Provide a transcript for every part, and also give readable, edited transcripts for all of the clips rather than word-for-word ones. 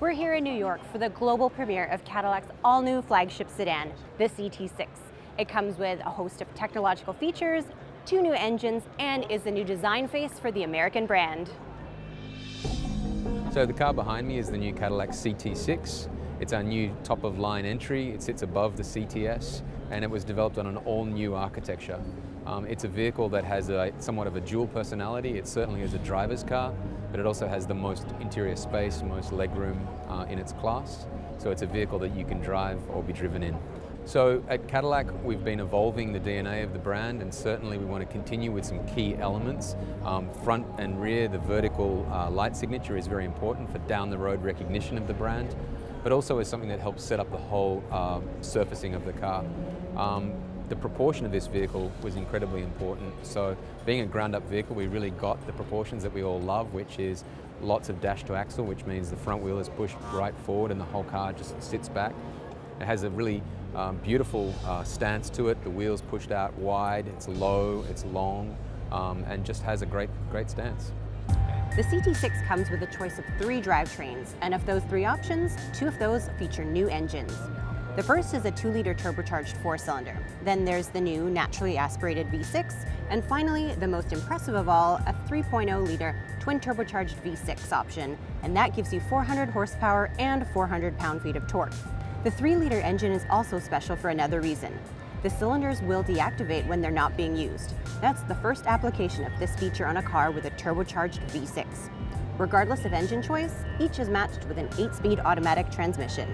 We're here in New York for the global premiere of Cadillac's all-new flagship sedan, the CT6. It comes with a host of technological features, 2 new engines, and is the new design face for the American brand. So the car behind me is the new Cadillac CT6. It's our new top-of-line entry. It sits above the CTS, and it was developed on an all-new architecture. It's a vehicle that has somewhat of a dual personality. It certainly is a driver's car, but it also has the most interior space, most legroom in its class. So it's a vehicle that you can drive or be driven in. So at Cadillac, we've been evolving the DNA of the brand, and certainly we want to continue with some key elements. Front and rear, the vertical light signature is very important for down-the-road recognition of the brand, but also is something that helps set up the whole surfacing of the car. The proportion of this vehicle was incredibly important. So being a ground-up vehicle, we really got the proportions that we all love, which is lots of dash to axle, which means the front wheel is pushed right forward and the whole car just sits back. It has a really beautiful stance to it. The wheels pushed out wide, it's low, it's long, and just has a great stance. The CT6 comes with a choice of 3 drivetrains, and of those 3 options, 2 of those feature new engines. The first is a 2-liter turbocharged 4-cylinder. Then there's the new naturally aspirated V6, and finally, the most impressive of all, a 3.0-liter twin turbocharged V6 option, and that gives you 400 horsepower and 400 pound-feet of torque. The 3-liter engine is also special for another reason. The cylinders will deactivate when they're not being used. That's the first application of this feature on a car with a turbocharged V6. Regardless of engine choice, each is matched with an 8-speed automatic transmission.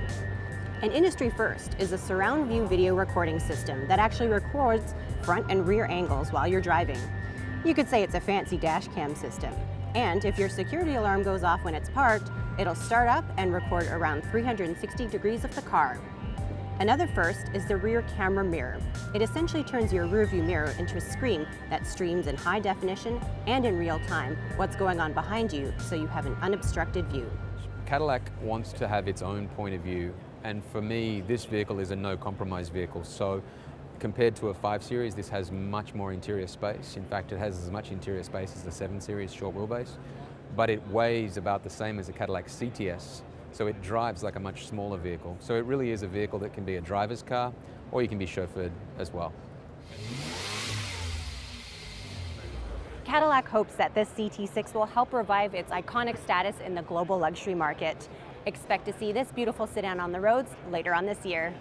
An industry first is a surround view video recording system that actually records front and rear angles while you're driving. You could say it's a fancy dash cam system. And if your security alarm goes off when it's parked, it'll start up and record around 360 degrees of the car. Another first is the rear camera mirror. It essentially turns your rear view mirror into a screen that streams in high definition and in real time what's going on behind you, so you have an unobstructed view. Cadillac wants to have its own point of view, and for me, this vehicle is a no-compromise vehicle. So compared to a 5 Series, this has much more interior space. In fact, it has as much interior space as the 7 Series short wheelbase, but it weighs about the same as a Cadillac CTS, so it drives like a much smaller vehicle. So it really is a vehicle that can be a driver's car, or you can be chauffeured as well. Cadillac hopes that this CT6 will help revive its iconic status in the global luxury market. Expect to see this beautiful sedan on the roads later on this year.